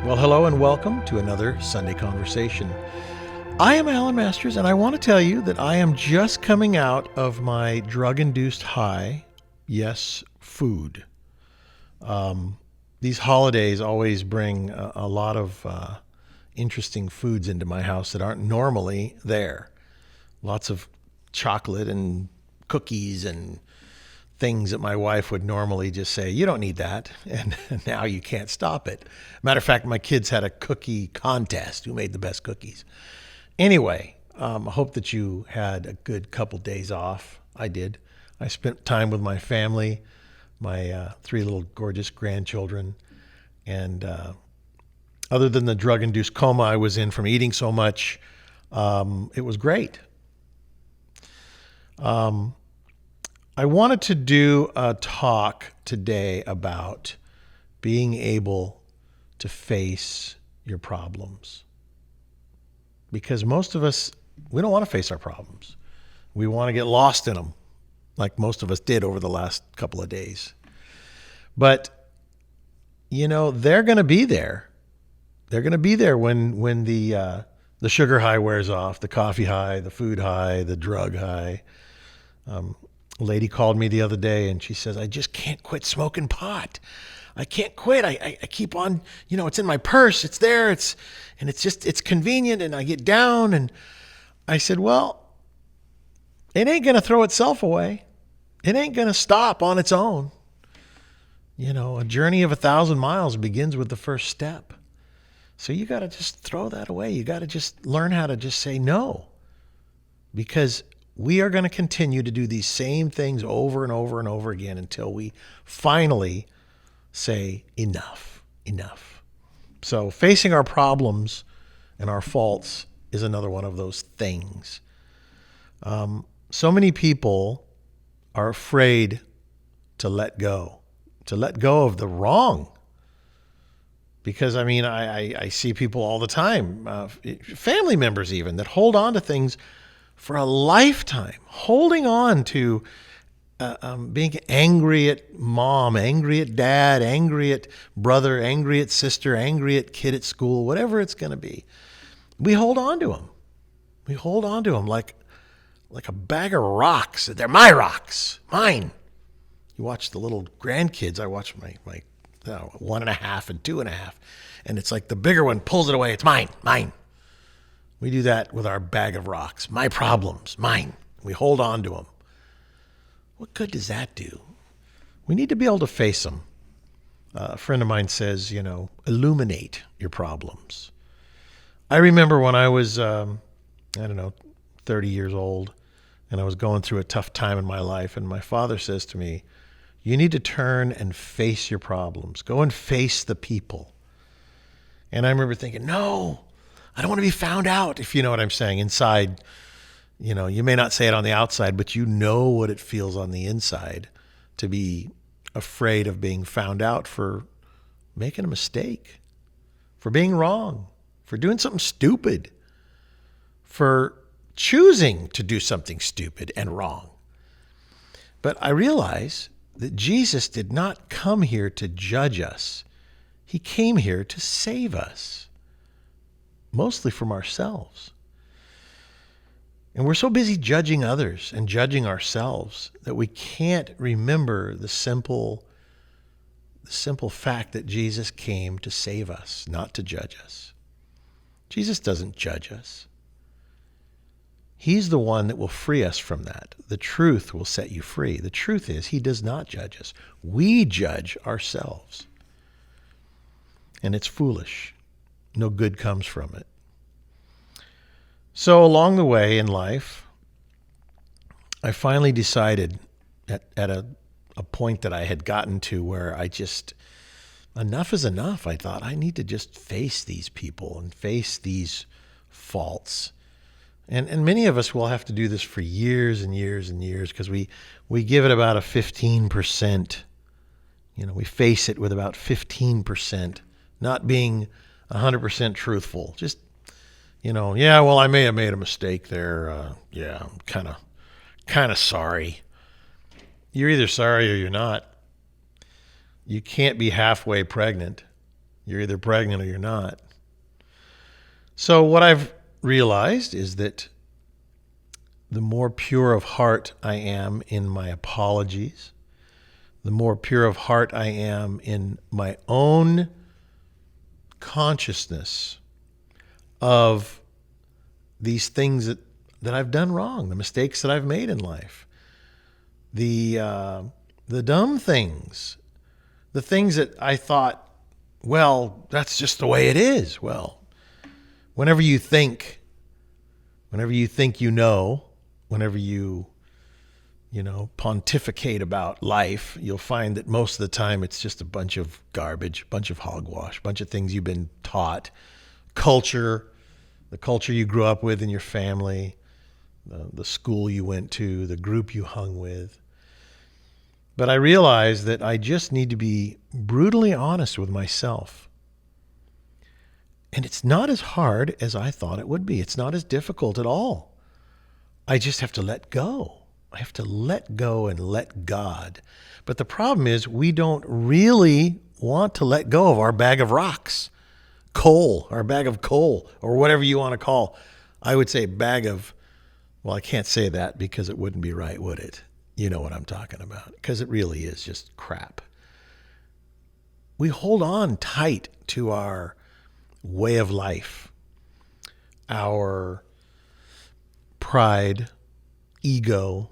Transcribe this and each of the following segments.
Well, hello and welcome to another Sunday Conversation. I am Alan Masters, and I want to tell you that I am just coming out of my drug-induced high. Yes, food. These holidays always bring a lot of interesting foods into my house that aren't normally there. Lots of chocolate and cookies and things that my wife would normally just say, you don't need that. And now you can't stop it. Matter of fact, my kids had a cookie contest, who made the best cookies. Anyway, I hope that you had a good couple days off. I did. I spent time with my family, my three little gorgeous grandchildren. And other than the drug-induced coma I was in from eating so much, it was great. I wanted to do a talk today about being able to face your problems. Because most of us, we don't want to face our problems. We want to get lost in them, like most of us did over the last couple of days. But, they're going to be there. They're going to be there when the sugar high wears off, the coffee high, the food high, the drug high. A lady called me the other day and she says, I just can't quit smoking pot. I can't quit. I keep on, it's in my purse. It's there. It's convenient. And I get down and I said, well, it ain't going to throw itself away. It ain't going to stop on its own. A journey of 1,000 miles begins with the first step. So you got to just throw that away. You got to just learn how to just say no, because we are going to continue to do these same things over and over and over again until we finally say enough. So facing our problems and our faults is another one of those things. So many people are afraid to let go of the wrong. Because, I see people all the time, family members even, that hold on to things for a lifetime, holding on to being angry at mom, angry at dad, angry at brother, angry at sister, angry at kid at school, whatever it's going to be. We hold on to them. We hold on to them like a bag of rocks. They're my rocks, mine. You watch the little grandkids. I watch my 1.5 and 2.5, and it's like the bigger one pulls it away. It's mine. We do that with our bag of rocks. My problems, mine. We hold on to them. What good does that do? We need to be able to face them. A friend of mine says, illuminate your problems. I remember when I was, 30 years old, and I was going through a tough time in my life, and my father says to me, you need to turn and face your problems. Go and face the people. And I remember thinking, no, I don't want to be found out, if you know what I'm saying. Inside, you may not say it on the outside, but you know what it feels on the inside to be afraid of being found out for making a mistake, for being wrong, for doing something stupid, for choosing to do something stupid and wrong. But I realize that Jesus did not come here to judge us. He came here to save us. Mostly from ourselves. And we're so busy judging others and judging ourselves that we can't remember the simple fact that Jesus came to save us, not to judge us. Jesus doesn't judge us. He's the one that will free us from that. The truth will set you free. The truth is, he does not judge us. We judge ourselves. And it's foolish. No good comes from it. So along the way in life, I finally decided at a point that I had gotten to where enough is enough. I thought I need to just face these people and face these faults. And many of us will have to do this for years and years and years because we give it about a 15%. We face it with about 15%, not being 100% truthful. Just, I may have made a mistake there. I'm kind of sorry. You're either sorry or you're not. You can't be halfway pregnant. You're either pregnant or you're not. So what I've realized is that the more pure of heart I am in my apologies, the more pure of heart I am in my own consciousness of these things that I've done wrong, the mistakes that I've made in life, the dumb things, the things that I thought, well, that's just the way it is. Well, whenever you think you know, whenever you pontificate about life, you'll find that most of the time it's just a bunch of garbage, a bunch of hogwash, a bunch of things you've been taught, the culture you grew up with in your family, the school you went to, the group you hung with. But I realized that I just need to be brutally honest with myself. And it's not as hard as I thought it would be. It's not as difficult at all. I just have to let go. I have to let go and let God. But the problem is we don't really want to let go of our bag of rocks, our bag of coal, or whatever you want to call. I would say well, I can't say that because it wouldn't be right, would it? You know what I'm talking about, because it really is just crap. We hold on tight to our way of life, our pride, ego,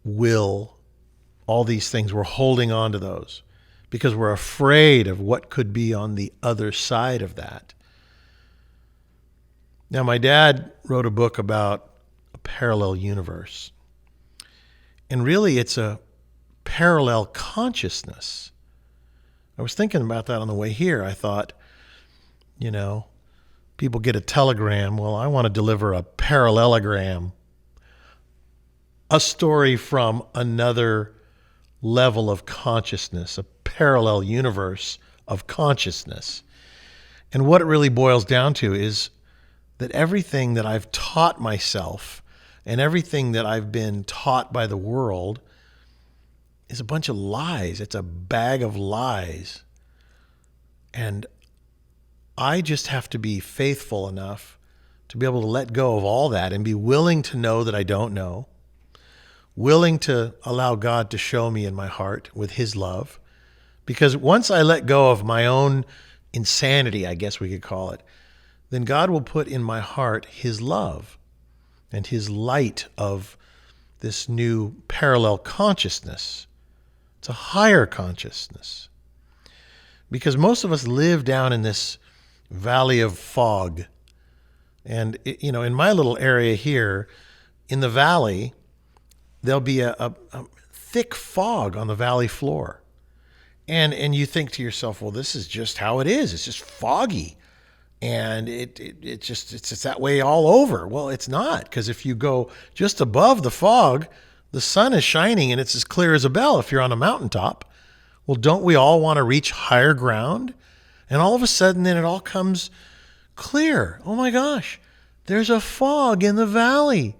will, all these things. We're holding on to those because we're afraid of what could be on the other side of that. Now, my dad wrote a book about a parallel universe. And really, it's a parallel consciousness. I was thinking about that on the way here. I thought, people get a telegram. Well, I want to deliver a parallelogram, a story from another level of consciousness, a parallel universe of consciousness. And what it really boils down to is that everything that I've taught myself and everything that I've been taught by the world is a bunch of lies. It's a bag of lies. And I just have to be faithful enough to be able to let go of all that and be willing to know that I don't know, willing to allow God to show me in my heart with his love. Because once I let go of my own insanity, I guess we could call it, then God will put in my heart his love and his light of this new parallel consciousness. It's a higher consciousness. Because most of us live down in this valley of fog. And, in my little area here, in the valley, there'll be a thick fog on the valley floor. And you think to yourself, well, this is just how it is. It's just foggy. And it's just that way all over. Well, it's not, because if you go just above the fog, the sun is shining and it's as clear as a bell if you're on a mountaintop. Well, don't we all want to reach higher ground? And all of a sudden, then it all comes clear. Oh my gosh, there's a fog in the valley.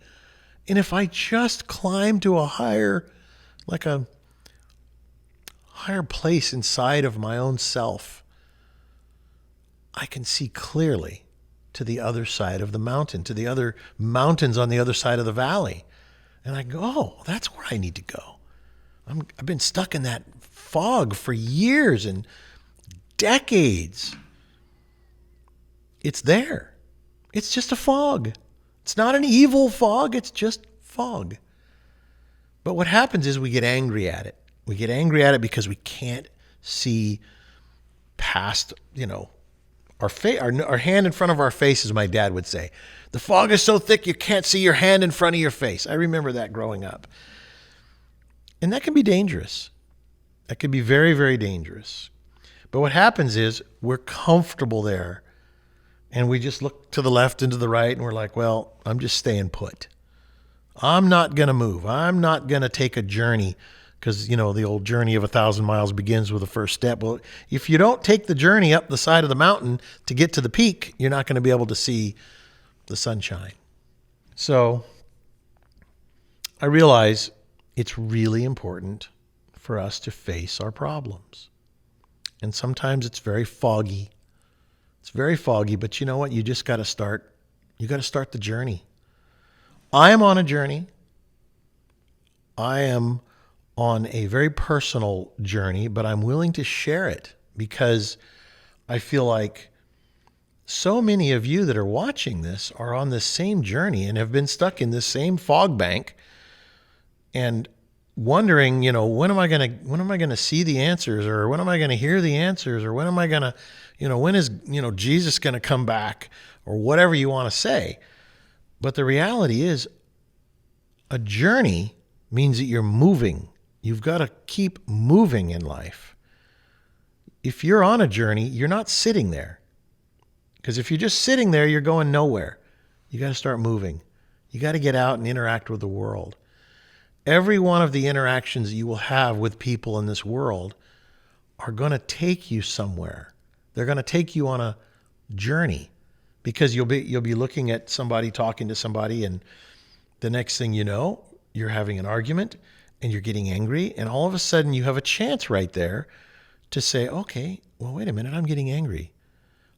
And if I just climb to a higher place inside of my own self, I can see clearly to the other side of the mountain, to the other mountains on the other side of the valley. And I go, oh, that's where I need to go. I've been stuck in that fog for years and decades. It's there. It's just a fog. It's not an evil fog. It's just fog. But what happens is we get angry at it. We get angry at it because we can't see past, our hand in front of our face, as my dad would say. The fog is so thick you can't see your hand in front of your face. I remember that growing up. And that can be dangerous. That can be very, very dangerous. But what happens is we're comfortable there. And we just look to the left and to the right and we're like, well, I'm just staying put. I'm not going to move. I'm not going to take a journey, because, the old journey of 1,000 miles begins with the first step. Well, if you don't take the journey up the side of the mountain to get to the peak, you're not going to be able to see the sunshine. So I realize it's really important for us to face our problems. And sometimes it's very foggy. It's very foggy, but you know what? You just got to start. You got to start the journey. I am on a journey. I am on a very personal journey, but I'm willing to share it because I feel like so many of you that are watching this are on this same journey and have been stuck in this same fog bank and wondering, when am I going to see the answers, or when am I going to hear the answers, or when am I going to, when is, Jesus going to come back, or whatever you want to say. But the reality is, a journey means that you're moving. You've got to keep moving in life. If you're on a journey, you're not sitting there. Because if you're just sitting there, you're going nowhere. You got to start moving. You got to get out and interact with the world. Every one of the interactions you will have with people in this world are going to take you somewhere. They're going to take you on a journey, because you'll be looking at somebody, talking to somebody, and the next thing you know, you're having an argument and you're getting angry, and all of a sudden you have a chance right there to say, okay, well, wait a minute, I'm getting angry.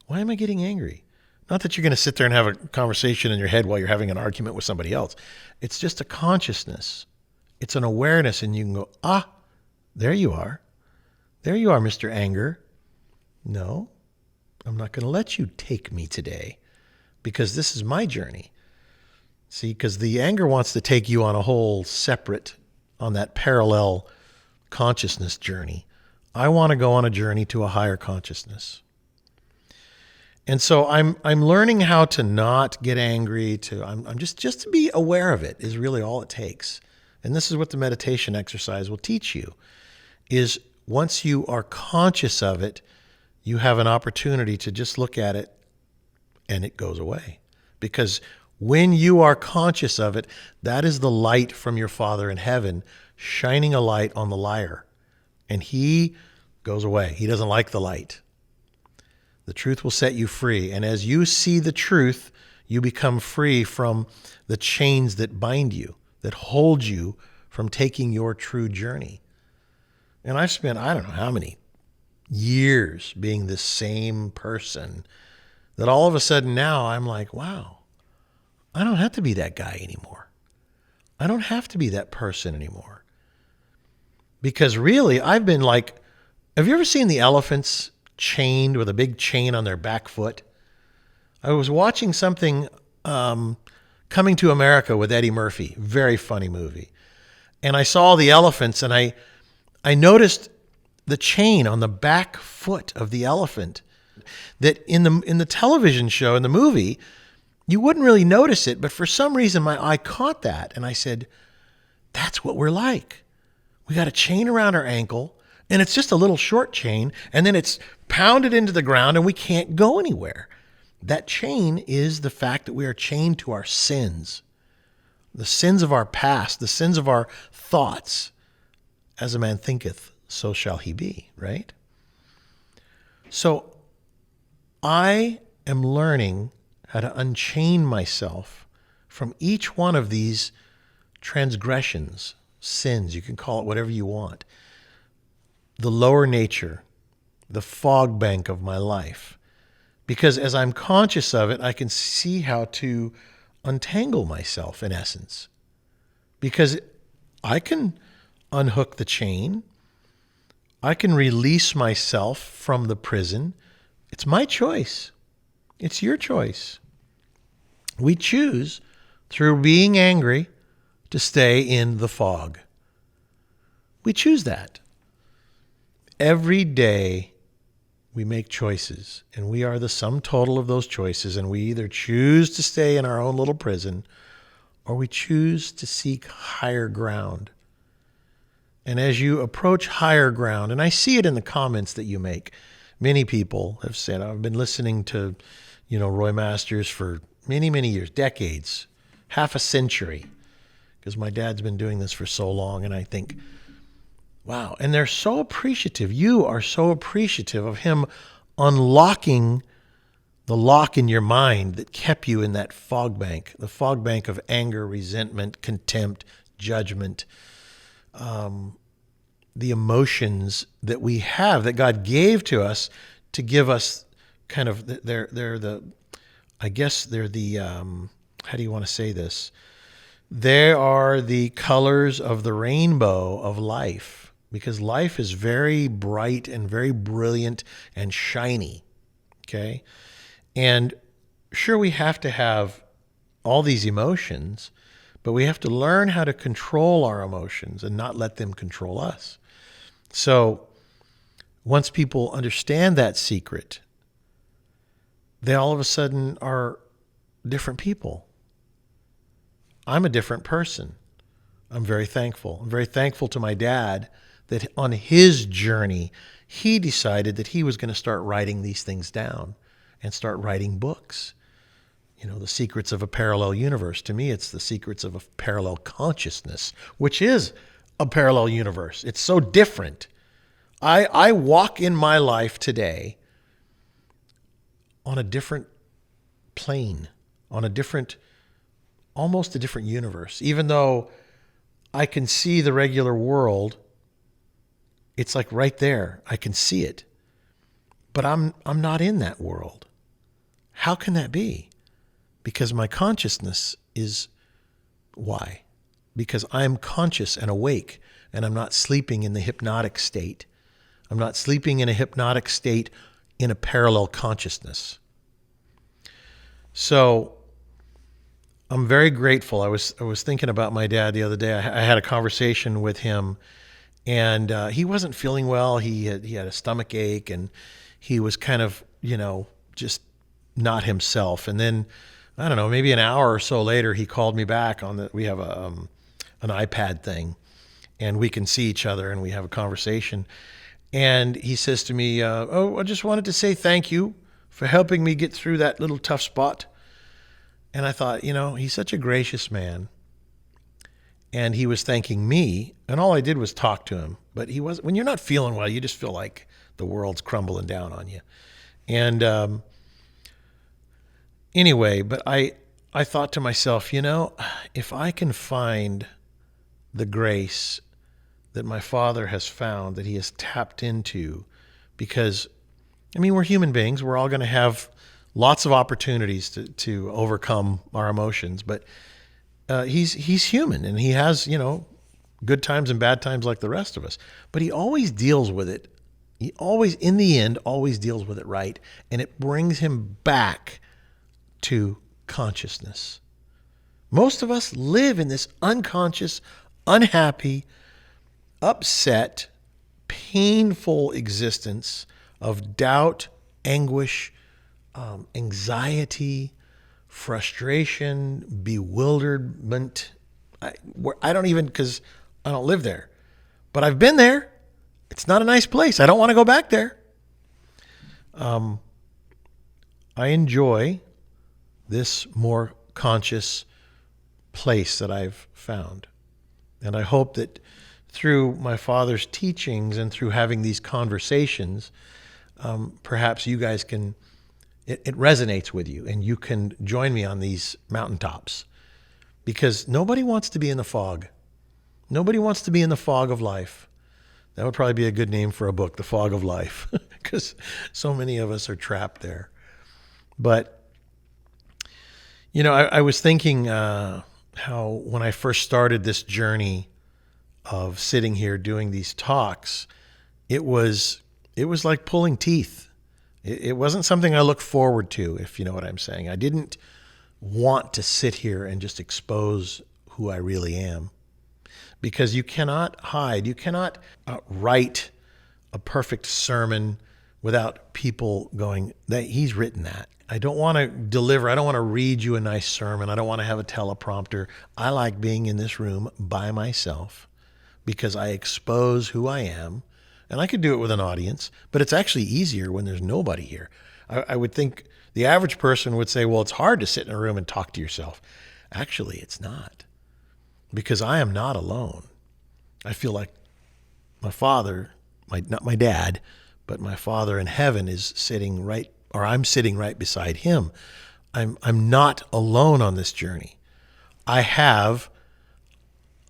Why am I getting angry? Not that you're going to sit there and have a conversation in your head while you're having an argument with somebody else. It's just a consciousness. It's an awareness, and you can go, there you are. There you are, Mr. Anger. No, I'm not going to let you take me today, because this is my journey. See, because the anger wants to take you on a whole separate, on that parallel consciousness journey. I want to go on a journey to a higher consciousness. And so I'm learning how to not get angry. I'm just to be aware of it is really all it takes. And this is what the meditation exercise will teach you, is once you are conscious of it, you have an opportunity to just look at it and it goes away. Because when you are conscious of it, that is the light from your Father in heaven shining a light on the liar. And he goes away. He doesn't like the light. The truth will set you free. And as you see the truth, you become free from the chains that bind you, that hold you from taking your true journey. And I've spent, I don't know how many years being this same person, that all of a sudden now I'm like, wow, I don't have to be that guy anymore. I don't have to be that person anymore. Because really, I've been like, have you ever seen the elephants chained with a big chain on their back foot? I was watching something, Coming to America with Eddie Murphy, very funny movie. And I saw the elephants, and I noticed the chain on the back foot of the elephant. That in the television show, in the movie, you wouldn't really notice it, but for some reason my eye caught that, and I said, that's what we're like. We got a chain around our ankle, and it's just a little short chain, and then it's pounded into the ground, and we can't go anywhere. That chain is the fact that we are chained to our sins, the sins of our past, the sins of our thoughts. As a man thinketh, so shall he be, right? So I am learning how to unchain myself from each one of these transgressions, sins, you can call it whatever you want, the lower nature, the fog bank of my life. Because as I'm conscious of it, I can see how to untangle myself, in essence. Because I can unhook the chain. I can release myself from the prison. It's my choice. It's your choice. We choose, through being angry, to stay in the fog. We choose that. Every day, we make choices, and we are the sum total of those choices, and we either choose to stay in our own little prison, or we choose to seek higher ground. And as you approach higher ground, and I see it in the comments that you make, many people have said, I've been listening to, Roy Masters for many, many years, decades, half a century, because my dad's been doing this for so long, and I think, wow. And they're so appreciative. You are so appreciative of him unlocking the lock in your mind that kept you in that fog bank, the fog bank of anger, resentment, contempt, judgment, the emotions that we have, that God gave to us to give us kind of, they're the, I guess they're the, how do you want to say this? They are the colors of the rainbow of life, because life is very bright and very brilliant and shiny. Okay. And sure, we have to have all these emotions, but we have to learn how to control our emotions and not let them control us. So once people understand that secret, they all of a sudden are different people. I'm a different person. I'm very thankful. I'm very thankful to my dad that on his journey, he decided that he was going to start writing these things down and start writing books. You know, the secrets of a parallel universe. To me, it's the secrets of a parallel consciousness, which is a parallel universe. It's so different. I walk in my life today on a different plane, on a different, almost a different universe. Even though I can see the regular world, it's like right there. I can see it. But I'm not in that world. How can that be? Because my consciousness is why? Because I'm conscious and awake, and I'm not sleeping in the hypnotic state. I'm not sleeping in a hypnotic state in a parallel consciousness. So I'm very grateful. I was thinking about my dad the other day. I had a conversation with him, and he wasn't feeling well. He had a stomach ache, and he was kind of, just not himself. And then, I don't know, maybe an hour or so later, he called me back we have an iPad thing, and we can see each other, and we have a conversation. And he says to me, I just wanted to say thank you for helping me get through that little tough spot. And I thought, he's such a gracious man. And he was thanking me, and all I did was talk to him. But when you're not feeling well, you just feel like the world's crumbling down on you. And anyway, but I thought to myself, if I can find the grace that my father has found, that he has tapped into, because, we're human beings. We're all going to have lots of opportunities to overcome our emotions, but he's human, and he has, good times and bad times like the rest of us, but he always deals with it. He always, in the end, always deals with it right. And it brings him back to consciousness. Most of us live in this unconscious, unhappy, upset, painful existence of doubt, anguish, anxiety, frustration, bewilderment. I don't even, because I don't live there, but I've been there. It's not a nice place. I don't want to go back there. I enjoy this more conscious place that I've found. And I hope that through my father's teachings and through having these conversations, perhaps you guys can, it resonates with you, and you can join me on these mountaintops, because nobody wants to be in the fog. Nobody wants to be in the fog of life. That would probably be a good name for a book, The Fog of Life, because so many of us are trapped there. But, I was thinking how when I first started this journey of sitting here doing these talks, it was like pulling teeth. It wasn't something I looked forward to, if you know what I'm saying. I didn't want to sit here and just expose who I really am, because you cannot hide. You cannot write a perfect sermon without people going, that he's written that. I don't want to read you a nice sermon. I don't want to have a teleprompter. I like being in this room by myself, because I expose who I am. And I could do it with an audience, but it's actually easier when there's nobody here. I would think the average person would say, well, it's hard to sit in a room and talk to yourself. Actually, it's not, because I am not alone. I feel like my father, not my dad, but my father in heaven is sitting right, or I'm sitting right beside him. I'm not alone on this journey. I have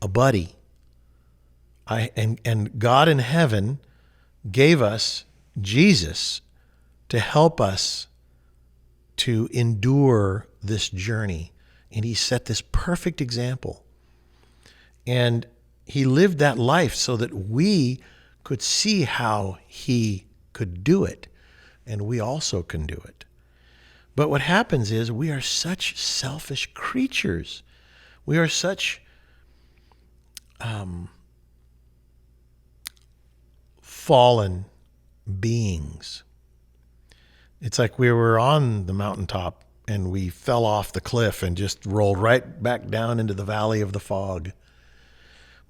a buddy. And God in heaven gave us Jesus to help us to endure this journey. And he set this perfect example. And he lived that life so that we could see how he could do it. And we also can do it. But what happens is we are such selfish creatures. We are such fallen beings. It's like we were on the mountaintop and we fell off the cliff and just rolled right back down into the valley of the fog.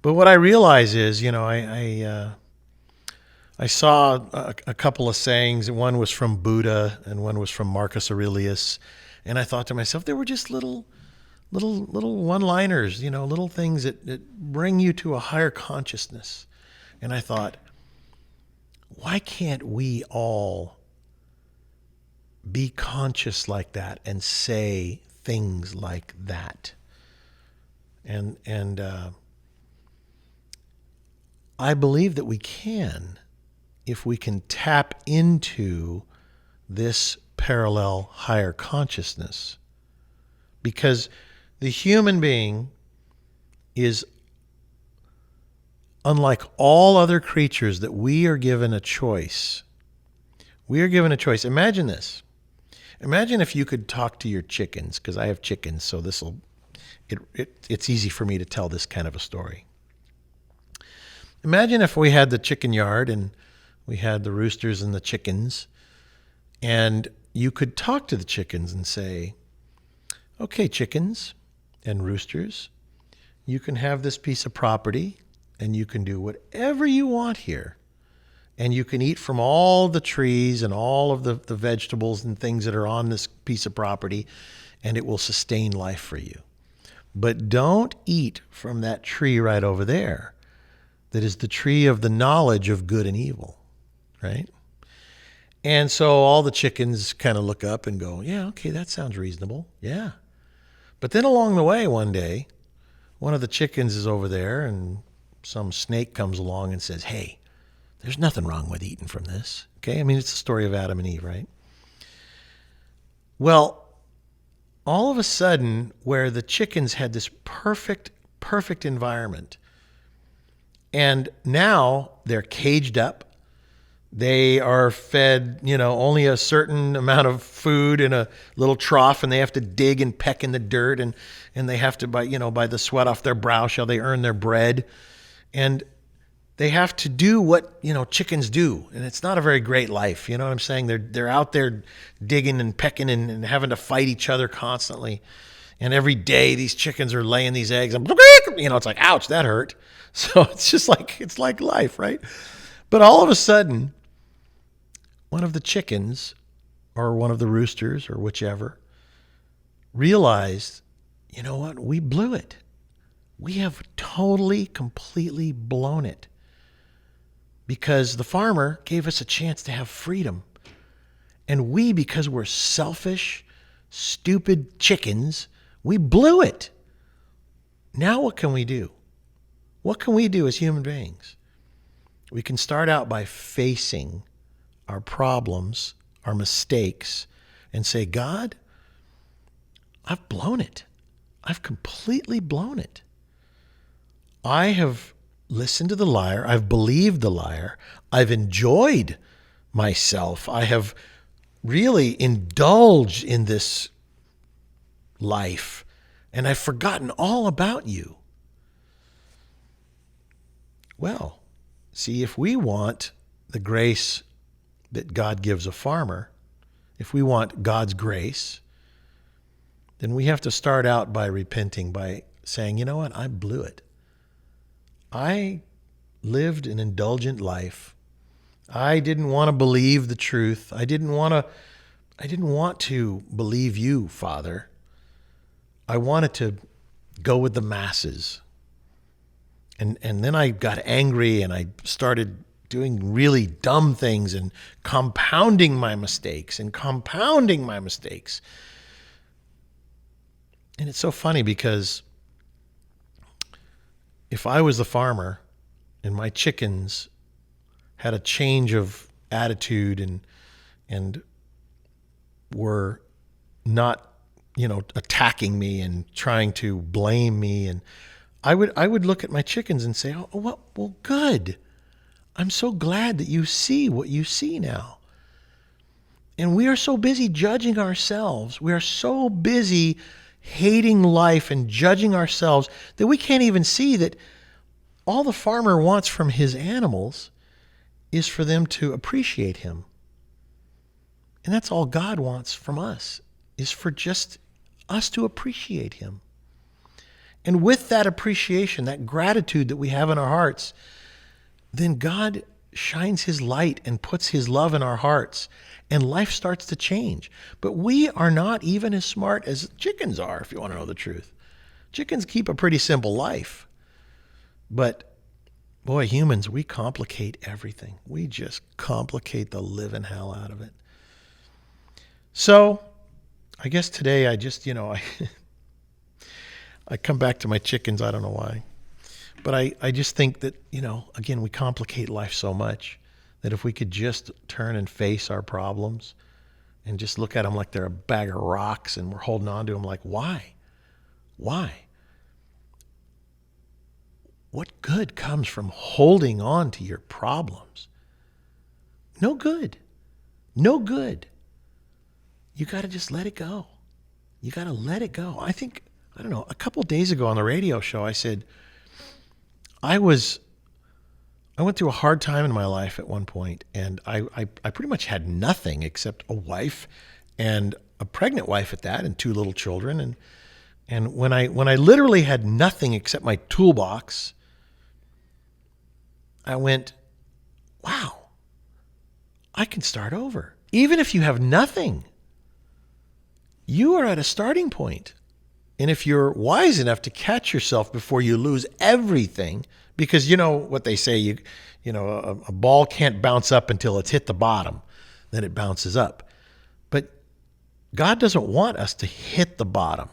But what I realize is, I saw a couple of sayings. One was from Buddha and one was from Marcus Aurelius. And I thought to myself, they were just little one-liners, little things that bring you to a higher consciousness. And I thought, why can't we all be conscious like that and say things like that? And I believe that we can, if we can tap into this parallel higher consciousness. Because the human being is unlike all other creatures that we are given a choice. We are given a choice. Imagine this. Imagine if you could talk to your chickens, because I have chickens, so it's easy for me to tell this kind of a story. Imagine if we had the chicken yard and we had the roosters and the chickens, and you could talk to the chickens and say, okay, chickens and roosters, you can have this piece of property and you can do whatever you want here. And you can eat from all the trees and all of the vegetables and things that are on this piece of property, and it will sustain life for you. But don't eat from that tree right over there. That is the tree of the knowledge of good and evil, right? And so all the chickens kind of look up and go, yeah, okay, that sounds reasonable. Yeah. But then along the way one day, one of the chickens is over there and some snake comes along and says, hey, there's nothing wrong with eating from this. Okay? I mean, it's the story of Adam and Eve, right? Well, all of a sudden, where the chickens had this perfect environment, and now they're caged up. They are fed, only a certain amount of food in a little trough, and they have to dig and peck in the dirt, and they have to, by the sweat off their brow shall they earn their bread. And they have to do what, chickens do. And it's not a very great life. You know what I'm saying? They're out there digging and pecking and having to fight each other constantly. And every day these chickens are laying these eggs and, it's like, ouch, that hurt. So it's like life, right? But all of a sudden, one of the chickens or one of the roosters or whichever realized, you know what? We blew it. We have totally, completely blown it. Because the farmer gave us a chance to have freedom. And we, because we're selfish, stupid chickens, we blew it. Now what can we do? What can we do as human beings? We can start out by facing our problems, our mistakes, and say, God, I've blown it. I've completely blown it. I have listened to the liar. I've believed the liar. I've enjoyed myself. I have really indulged in this life, and I've forgotten all about you. Well, see, if we want the grace that God gives a farmer, if we want God's grace, then we have to start out by repenting, by saying, you know what, I blew it. I lived an indulgent life. I didn't want to believe the truth. I didn't want to believe you, Father. I wanted to go with the masses. And then I got angry and I started doing really dumb things and compounding my mistakes. And it's so funny because if I was the farmer and my chickens had a change of attitude and were not, attacking me and trying to blame me. And I would look at my chickens and say, oh, well, good. I'm so glad that you see what you see now. And we are so busy judging ourselves. We are so busy hating life and judging ourselves that we can't even see that all the farmer wants from his animals is for them to appreciate him. And that's all God wants from us, is for just us to appreciate him. And with that appreciation, that gratitude that we have in our hearts, then God shines his light and puts his love in our hearts, and life starts to change. But we are not even as smart as chickens are, if you want to know the truth. Chickens keep a pretty simple life. But boy, humans, we complicate everything. We just complicate the living hell out of it. So I guess today I just, I come back to my chickens. I don't know why. But I just think that, again, we complicate life so much that if we could just turn and face our problems and just look at them like they're a bag of rocks and we're holding on to them like, why? Why? What good comes from holding on to your problems? No good. No good. You got to just let it go. You got to let it go. I don't know, a couple of days ago on the radio show, I said, I went through a hard time in my life at one point, and I pretty much had nothing except a wife, and a pregnant wife at that, and 2 little children. And when I literally had nothing except my toolbox, I went, wow, I can start over. Even if you have nothing, you are at a starting point. And if you're wise enough to catch yourself before you lose everything, because you know what they say, a ball can't bounce up until it's hit the bottom, then it bounces up. But God doesn't want us to hit the bottom.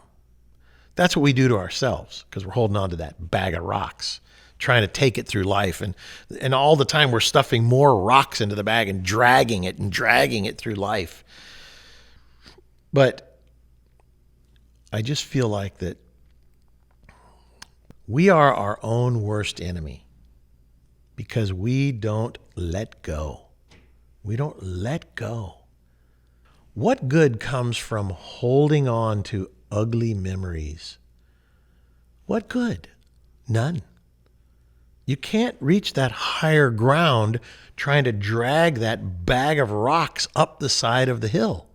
That's what we do to ourselves because we're holding on to that bag of rocks, trying to take it through life. And all the time we're stuffing more rocks into the bag and dragging it through life. But I just feel like that we are our own worst enemy because we don't let go. We don't let go. What good comes from holding on to ugly memories? What good? None. You can't reach that higher ground trying to drag that bag of rocks up the side of the hill.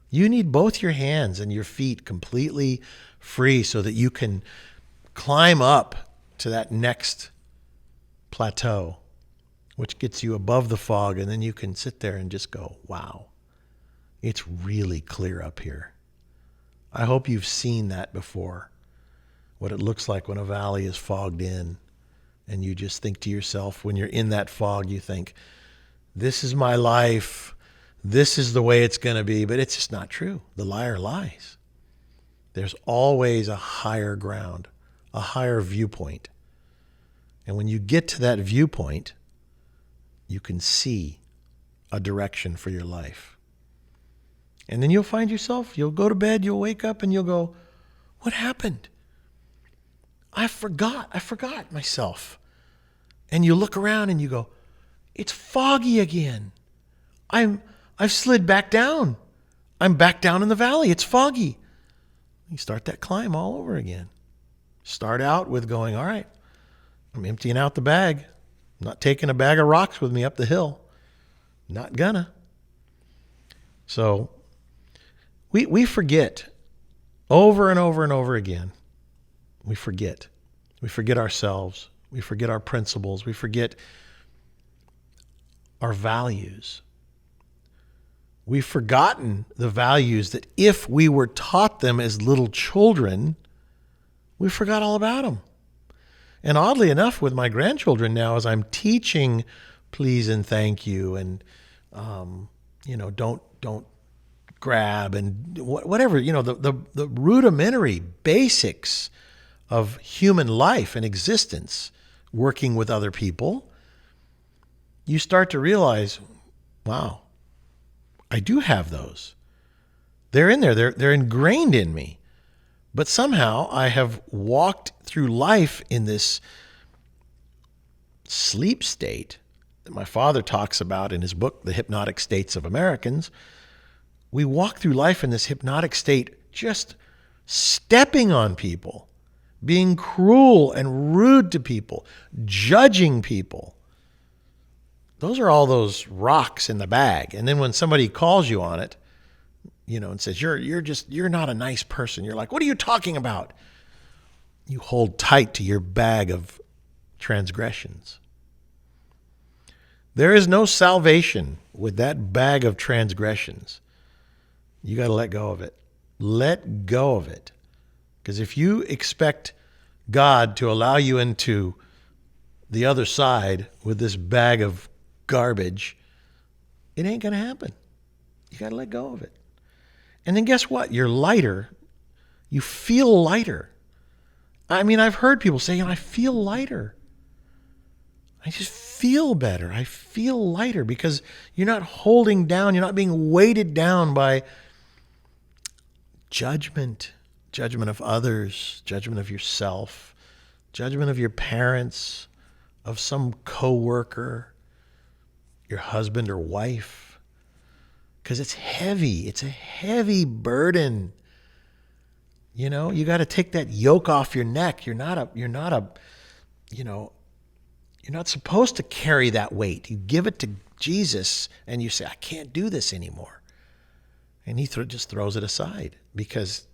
You need both your hands and your feet completely free so that you can climb up to that next plateau, which gets you above the fog, and then you can sit there and just go, wow, it's really clear up here. I hope you've seen that before, what it looks like when a valley is fogged in, and you just think to yourself, when you're in that fog, you think, this is my life. This is the way it's going to be, but it's just not true. The liar lies. There's always a higher ground, a higher viewpoint. And when you get to that viewpoint, you can see a direction for your life. And then you'll find yourself, you'll go to bed, you'll wake up and you'll go, what happened? I forgot myself. And you look around and you go, it's foggy again. I've slid back down. I'm back down in the valley. It's foggy. You start that climb all over again. Start out with going, all right, I'm emptying out the bag. I'm not taking a bag of rocks with me up the hill. Not gonna. So we forget over and over and over again. We forget. We forget ourselves. We forget our principles. We forget our values. We've forgotten the values that if we were taught them as little children, we forgot all about them. And oddly enough, with my grandchildren now, as I'm teaching please and thank you and, don't grab and whatever, the rudimentary basics of human life and existence, working with other people, you start to realize, wow, I do have those. They're in there. They're ingrained in me. But somehow I have walked through life in this sleep state that my father talks about in his book, The Hypnotic States of Americans. We walk through life in this hypnotic state, just stepping on people, being cruel and rude to people, judging people. Those are all those rocks in the bag. And then when somebody calls you on it, and says, you're not a nice person. You're like, what are you talking about? You hold tight to your bag of transgressions. There is no salvation with that bag of transgressions. You got to let go of it. Let go of it. Because if you expect God to allow you into the other side with this bag of garbage, it ain't going to happen. You got to let go of it. And then guess what? You're lighter. You feel lighter. I mean, I've heard people say, I feel lighter. I just feel better. I feel lighter because you're not holding down, you're not being weighted down by judgment of others, judgment of yourself, judgment of your parents, of some coworker, your husband or wife. Because it's heavy. It's a heavy burden. You got to take that yoke off your neck. You're not supposed to carry that weight. You give it to Jesus and you say, I can't do this anymore. And he just throws it aside because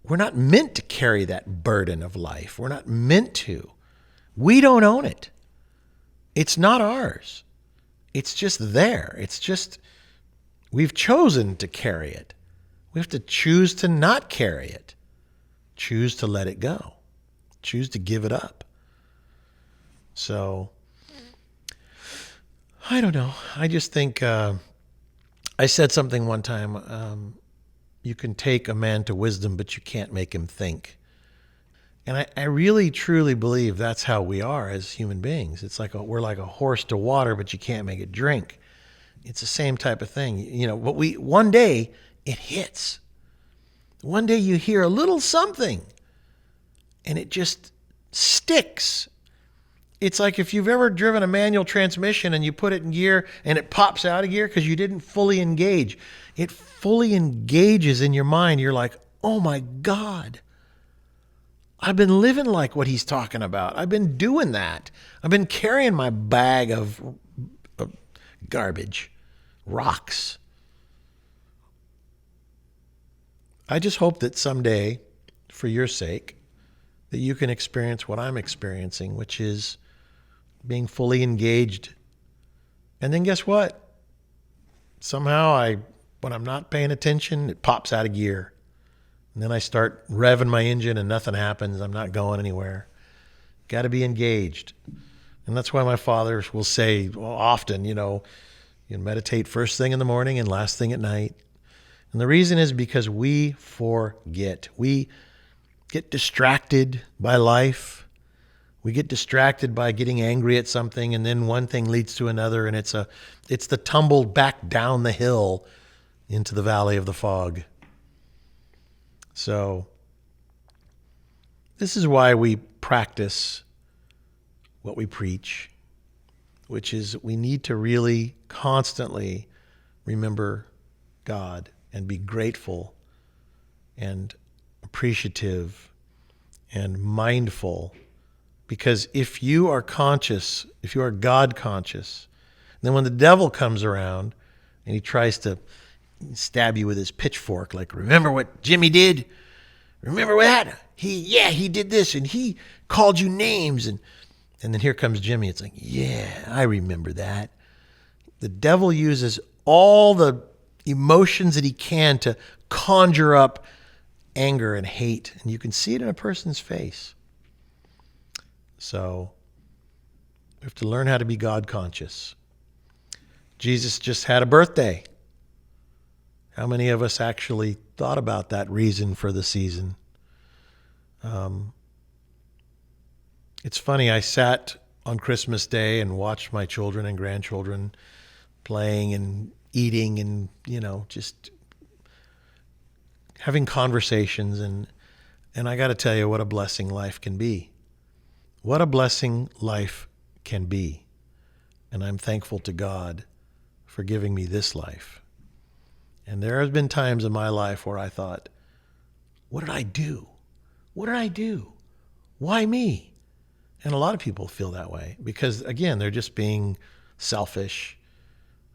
we're not meant to carry that burden of life. We're not meant to. We don't own it. It's not ours. It's just there. We've chosen to carry it. We have to choose to not carry it. Choose to let it go. Choose to give it up. So, I don't know. I just think I said something one time. You can take a man to wisdom, but you can't make him think. And I really, truly believe that's how we are as human beings. It's like we're like a horse to water, but you can't make it drink. It's the same type of thing. But one day it hits. One day you hear a little something and it just sticks. It's like if you've ever driven a manual transmission and you put it in gear and it pops out of gear because you didn't fully engage. It fully engages in your mind. You're like, oh my God, I've been living like what he's talking about. I've been doing that. I've been carrying my bag of garbage, rocks. I just hope that someday, for your sake, that you can experience what I'm experiencing, which is being fully engaged. And then guess what? Somehow when I'm not paying attention, it pops out of gear. And then I start revving my engine and nothing happens. I'm not going anywhere. Got to be engaged. And that's why my father will say often, you meditate first thing in the morning and last thing at night. And the reason is because we forget. We get distracted by life. We get distracted by getting angry at something, and then one thing leads to another, and it's the tumble back down the hill into the valley of the fog. So this is why we practice what we preach, which is we need to really constantly remember God and be grateful and appreciative and mindful. Because if you are conscious, if you are God conscious, then when the devil comes around and he tries to stab you with his pitchfork, like, remember what Jimmy did? Remember that? He did this and he called you names. And then here comes Jimmy. It's like, yeah, I remember that. The devil uses all the emotions that he can to conjure up anger and hate. And you can see it in a person's face. So we have to learn how to be God conscious. Jesus just had a birthday. How many of us actually thought about that reason for the season? It's funny, I sat on Christmas Day and watched my children and grandchildren playing and eating and, just having conversations, and I got to tell you what a blessing life can be. What a blessing life can be. And I'm thankful to God for giving me this life. And there have been times in my life where I thought, what did I do? What did I do? Why me? And a lot of people feel that way because, again, they're just being selfish.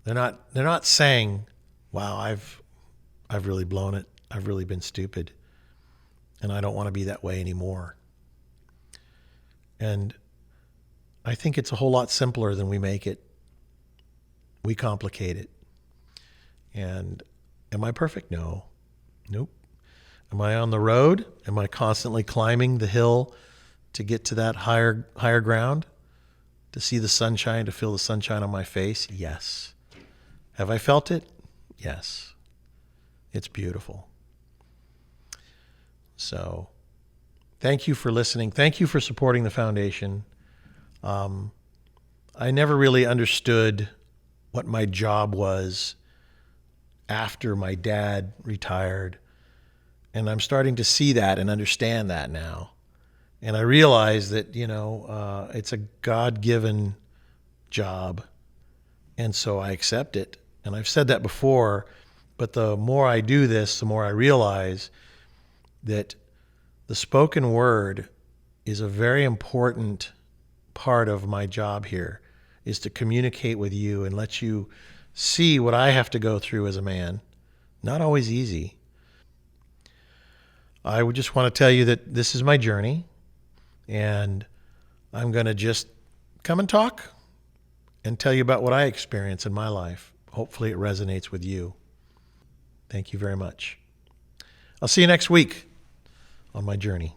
They're not saying, wow, I've really blown it. I've really been stupid. And I don't want to be that way anymore. And I think it's a whole lot simpler than we make it. We complicate it. And am I perfect? No. Nope. Am I on the road? Am I constantly climbing the hill to get to that higher ground? To see the sunshine, to feel the sunshine on my face? Yes. Have I felt it? Yes. It's beautiful. So thank you for listening. Thank you for supporting the foundation. I never really understood what my job was after my dad retired. And I'm starting to see that and understand that now. And I realize that, it's a God-given job. And so I accept it. And I've said that before, but the more I do this, the more I realize that the spoken word is a very important part of my job here, is to communicate with you and let you see what I have to go through as a man. Not always easy. I would just want to tell you that this is my journey, and I'm going to just come and talk and tell you about what I experience in my life. Hopefully it resonates with you. Thank you very much. I'll see you next week on my journey.